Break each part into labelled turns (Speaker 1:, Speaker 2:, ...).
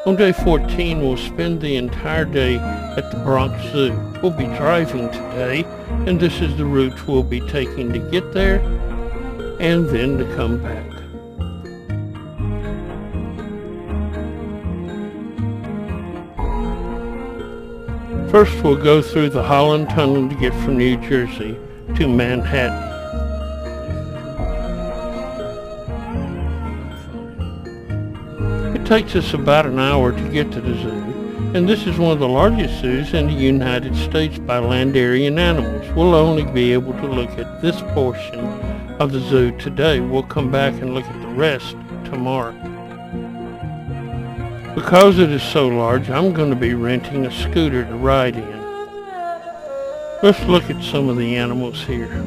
Speaker 1: On day 14, we'll spend the entire day at the Bronx Zoo. We'll be driving today, and this is the route we'll be taking to get there and then to come back. First, we'll go through the Holland Tunnel to get from New Jersey to Manhattan. It takes us about an hour to get to the zoo, and this is one of the largest zoos in the United States by land area and animals. We'll only be able to look at this portion of the zoo today. We'll come back and look at the rest tomorrow. Because it is so large, I'm going to be renting a scooter to ride in. Let's look at some of the animals here.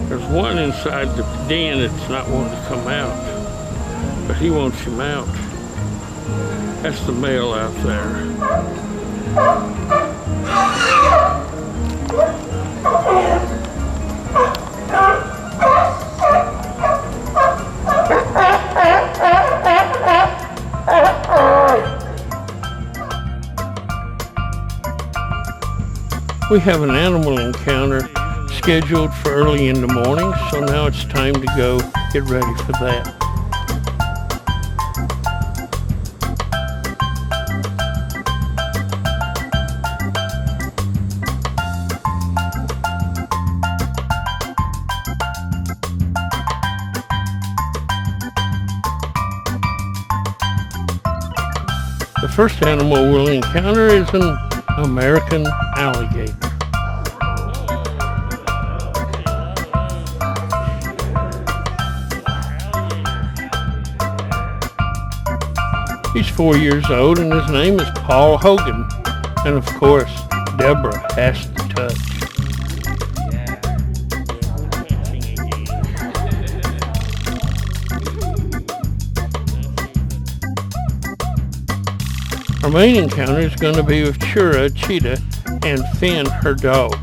Speaker 1: There's one inside the den that's not wanting to come out, but he wants him out. That's the male out there. We have an animal encounter scheduled for early in the morning, so now it's time to go get ready for that. The first animal we'll encounter is an American alligator. He's 4 years old and his name is Paul Hogan. And of course, Deborah has to touch. Our main encounter is going to be with Chura, a cheetah, and Finn, her dog.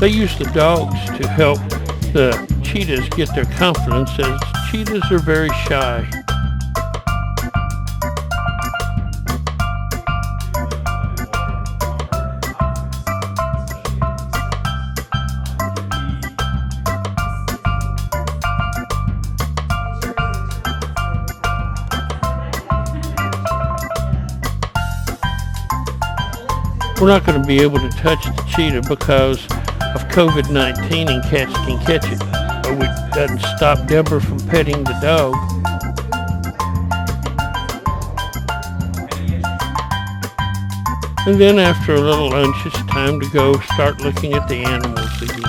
Speaker 1: They use the dogs to help the cheetahs get their confidence, as cheetahs are very shy. We're not going to be able to touch the cheetah because of COVID-19 and cats can catch it. But it doesn't stop Deborah from petting the dog. And then after a little lunch, it's time to go start looking at the animals again.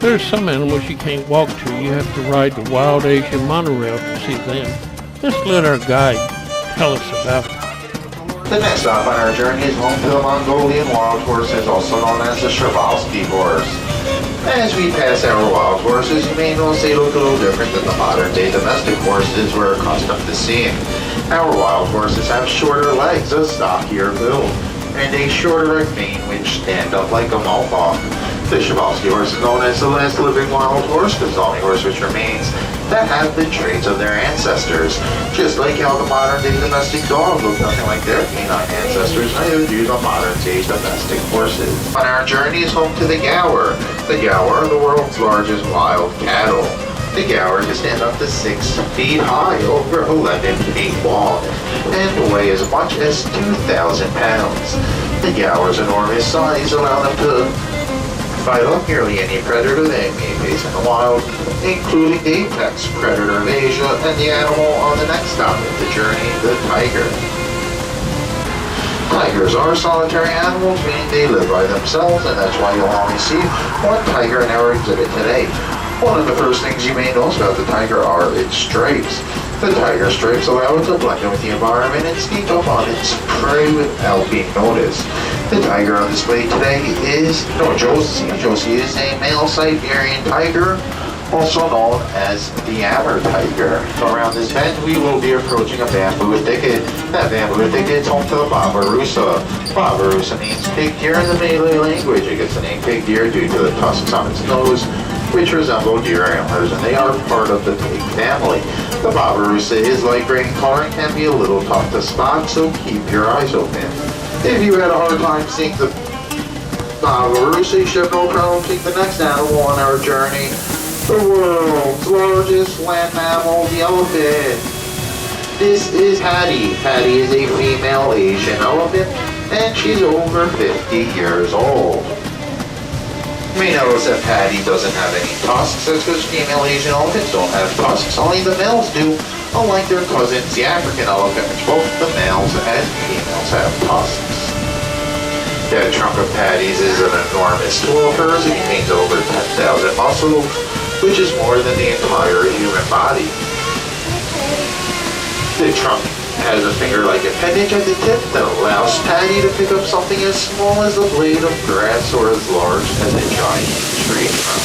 Speaker 1: There's some animals you can't walk to. You have to ride the wild Asian monorail to see them. Let's let our guide tell us about it.
Speaker 2: The next stop on our journey is home to the Mongolian wild horses, also known as the Przewalski horse. As we pass our wild horses, you may notice they look a little different than the modern-day domestic horses we're accustomed to seeing. Our wild horses have shorter legs, a stockier build, and a shorter mane which stand up like a mohawk. The Przewalski horse is known as the last living wild horse, because the only horse which remains that have the traits of their ancestors. Just like how the modern-day domestic dog look nothing like their canine ancestors, neither do the modern-day domestic horses. On our journey is home to the gaur. The gaur are the world's largest wild cattle. The gaur can stand up to 6 feet high, over 11 feet long, and weigh as much as 2,000 pounds. The gaur's enormous size allow them to fight off nearly any predator they may face in the wild, including the apex predator of Asia and the animal on the next stop of the journey, the tiger. Tigers are solitary animals, meaning they live by themselves, and that's why you'll only see one tiger in our exhibit today. One of the first things you may notice about the tiger are its stripes. The tiger stripes allow it to blend in with the environment and sneak up on its prey without being noticed. The tiger on display today is Josie. Josie is a male Siberian tiger, also known as the Amur tiger. Around this bend, we will be approaching a bamboo thicket. That bamboo thicket is home to the Babarusa. Babarusa means pig deer in the Malay language. It gets the name pig deer due to the tusks on its nose, which resemble deer antlers, and they are part of the pig family. The Babarusa is light gray in color and can be a little tough to spot, so keep your eyes open. If you had a hard time seeing the Babarusa, you should have no problem seeing the next animal on our journey, the world's largest land mammal, the elephant. This is Patty. Patty is a female Asian elephant, and she's over 50 years old. You may notice that Patty doesn't have any tusks. That's because female Asian elephants don't have tusks. Only the males do, unlike their cousins, the African elephant, which both the males and females have tusks. That trunk of Patty's is an enormous tool of hers. It contains over 10,000 muscles, which is more than the entire human body. The trunk has a finger-like appendage at the tip that allows Patty to pick up something as small as a blade of grass or as large as a giant tree trunk.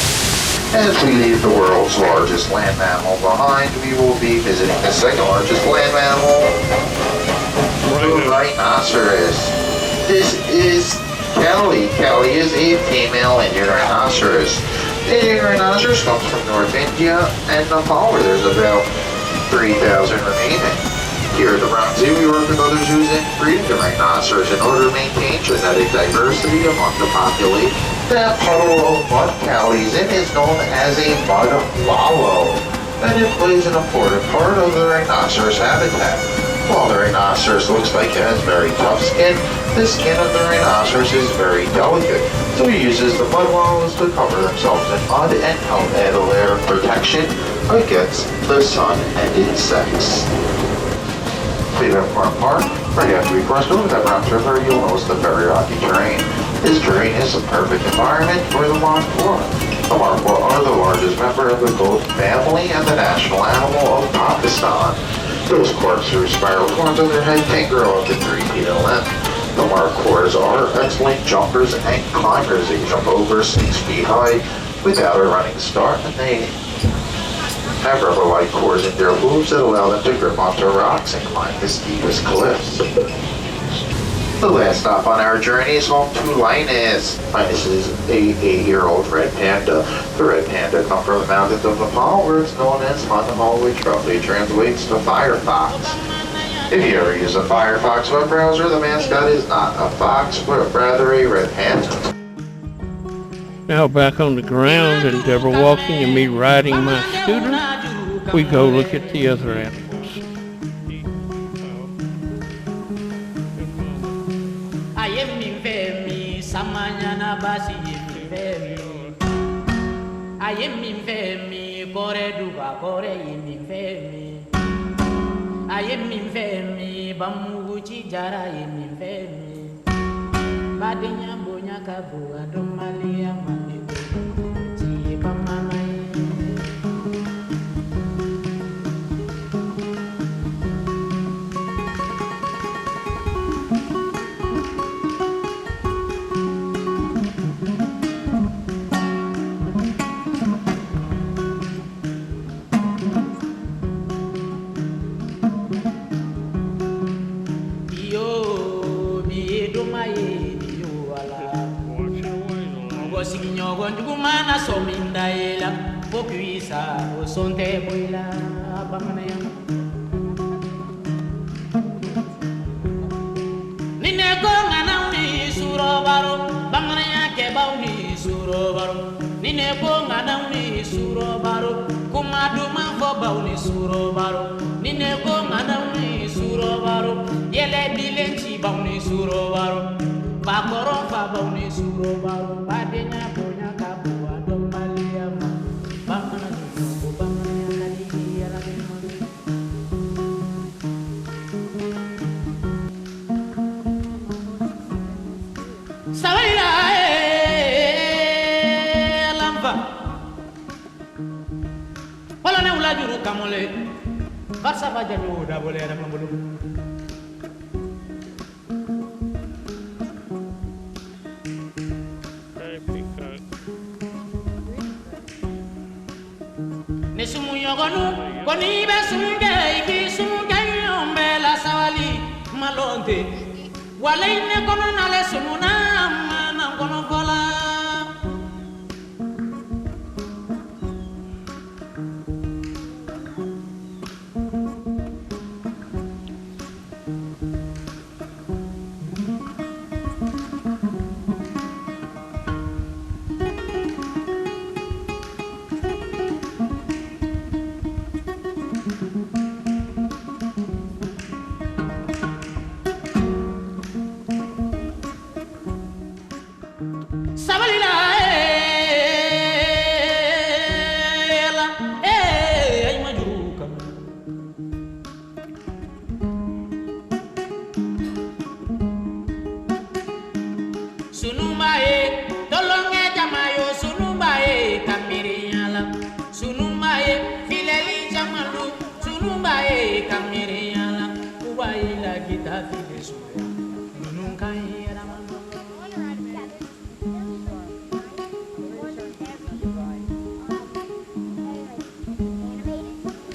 Speaker 2: As we leave the world's largest land mammal behind, we will be visiting the second largest land mammal, the rhinoceros. This is Kelly. Kelly is a female Indian rhinoceros. The Indian rhinoceros comes from North India and Nepal, where there's about 3,000 remaining. Here at the Bronx Zoo, we work with other zoos in breeding the rhinoceros in order to maintain genetic diversity among the population. That puddle of mud Callie's in is known as a mud wallow, and it plays an important part of the rhinoceros habitat. While the rhinoceros looks like it has very tough skin, the skin of the rhinoceros is very delicate, so it uses the mud wallows to cover themselves in mud and help add a layer of protection against the sun and insects. Leave it for a park. Right after we cross over that Bronx River, you'll notice the very rocky terrain. This terrain is a perfect environment for the markhor. The markhor are the largest member of the goat family and the national animal of Pakistan. Those corkscrew spiral horns on their head can grow up to 3 feet in length. The markhors are excellent jumpers and climbers. They jump over 6 feet high without a running start, and they have rubber-like cores in their hooves that allow them to grip onto rocks and climb the steepest cliffs. The last stop on our journey is home to Linus. Linus is a 8-year-old red panda. The red panda come from the mountains of Nepal, where it's known as Hunhal, which roughly translates to firefox. If you ever use a Firefox web browser, the mascot is not a fox, but rather a red panda.
Speaker 1: Now back on the ground and Deborah walking and me riding my scooter, we go look at the other animals.
Speaker 3: Badenya bonya kabu adomalia mami somindaela pokuisa osonte boila banganaya nine ko ngana uni surobaro banganaya ke bauni surobaro nine ko ngana uni surobaro kumadu mafo bauni surobaro nine ko ngana uni surobaro yele bilenchi bauni surobaro bakoro fa bauni surobaro badenya bonya kabua domalia bangana ko bangana kali yala sawaila lampa wala na ulajuru kamole barsa fajaru da boleh ada mambulu nesumu yogonu koni be sunge iki sunge yombe la sawali malonte wala ine kono nale sumuna na kono kola Sunumbae, dolonge jamayo sunumbae kamiriala sunumbae fileli jamalu sunumbae kamiriala ubai la gita file suya nunca era mando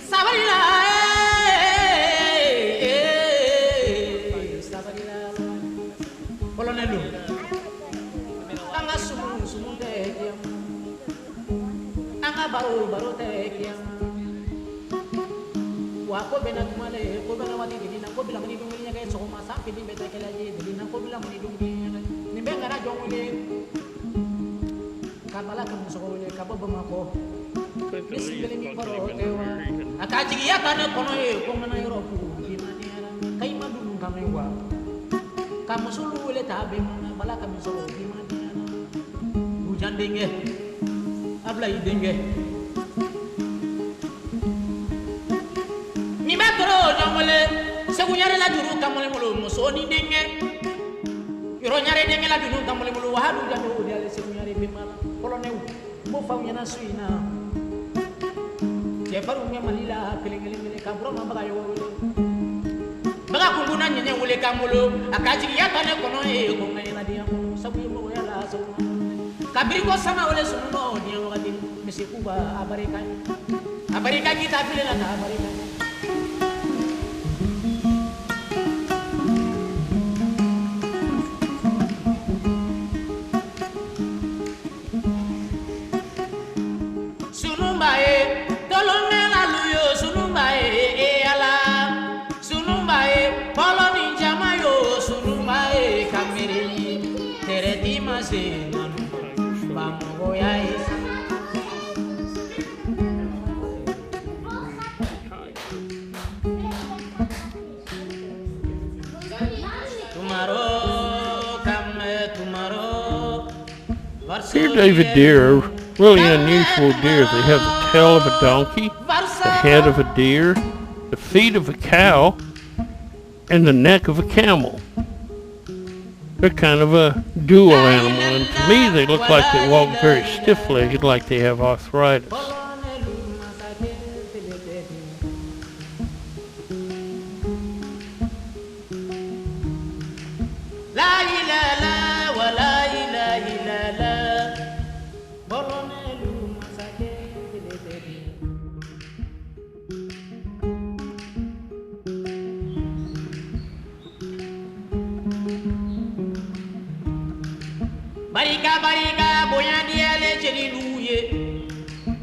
Speaker 3: sabarila sabarila colonelu baro tekia wa ko bena tumale ko bena wati dina ko bila mani dungi nya kay so ma sa pidi beta kala ye dina ko bila mani dungi ni be ngara jongule kamala kam so ko le kabo bama ko bisbele mi baro tewa akaji ya kana kono ye ko mana yoro ku di mani ala kay madum kamay wa kamusulu le tabe mana bala kam so di mani ala hujan dinge ablay dinge ni makro jongole segu nyare la duru kamole molo muso ni dinge yoro nyare dinge la duru kamole molo wahadu jando di ale segu nyare be mala kolone mo faw nyana suina je faru nya malila kelengele kabro ma baga yo baga kunguna nyenye wole kamolo akaji ya tane kono e ko ngai na dia mo sabu yo ya la so kabiri ko sama wole suno ni wakati mesikuba abarika kita vile na abarika sunumbae dolonge la luyo sunumbae ala sunumbae poloni jamayo sunumbae kamere tereti masena Bamoyai
Speaker 1: Here David deer are really unusual deer. They have the tail of a donkey, the head of a deer, the feet of a cow, and the neck of a camel. They're kind of a dual animal, and to me they look like they walk very stiff-legged, like they have arthritis.
Speaker 3: Barika boya diale chelilu ye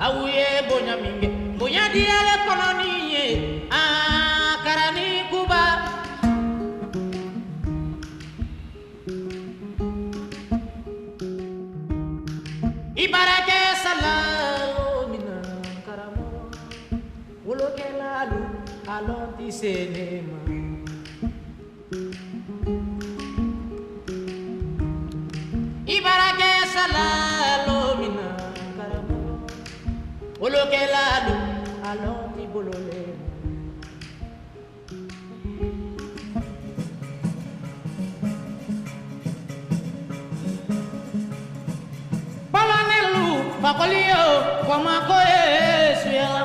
Speaker 3: awuye bonya minge bonya diale koloni ye karani kuba ibarake salalo mina karamo woloke lalu alonti senema ibarake salalo mina karamo woloke lalu alonti bolole palonelu pakolio koma koe suyela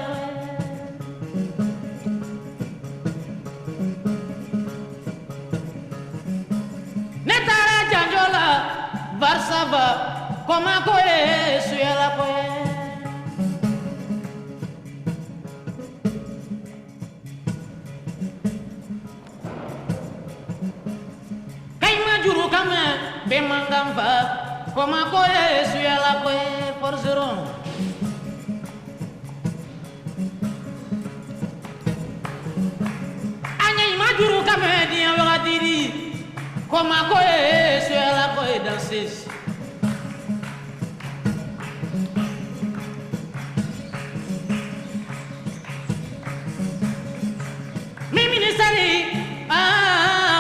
Speaker 3: netara janjola varsava koma koe suyela koe kaima juru kame bemangamva koma koe suyela koe forzeron anya ima juru kame dia wakatiri koma koe suyela koe danses mimi ni sali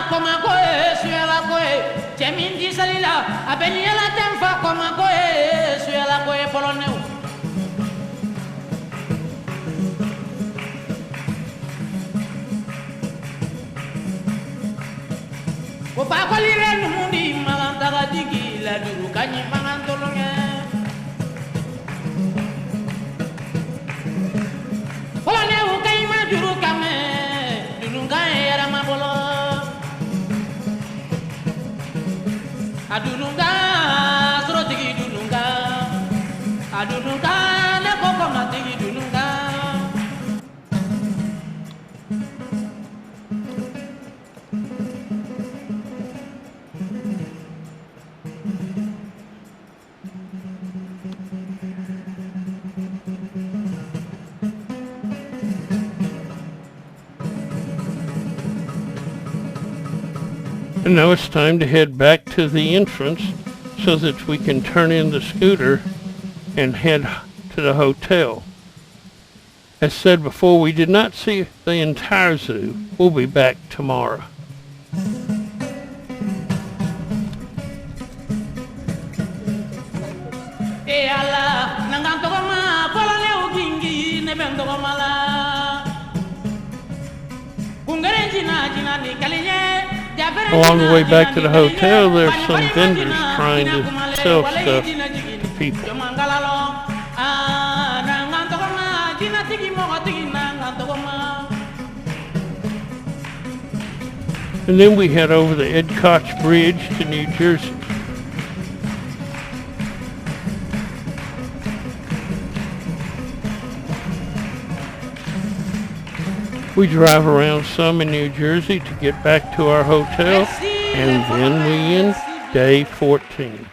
Speaker 3: koma koe suyela koe Chemindi salila abeniela temfa koma koe suyela koe poloneu ko ba ko lire numundi malantara digi la duru kanyi mangantolonge poloneu kay ma duru kame dununga era mabolo adununga soro tigi dununga adununga ne koko na tigi dununga
Speaker 1: And now it's time to head back to the entrance so that we can turn in the scooter and head to the hotel. As said before, we did not see the entire zoo. We'll be back tomorrow. Along the way back to the hotel, there's some vendors trying to sell stuff to people. And then we head over the Ed Koch Bridge to New Jersey. We drive around some in New Jersey to get back to our hotel, and then we end day 14.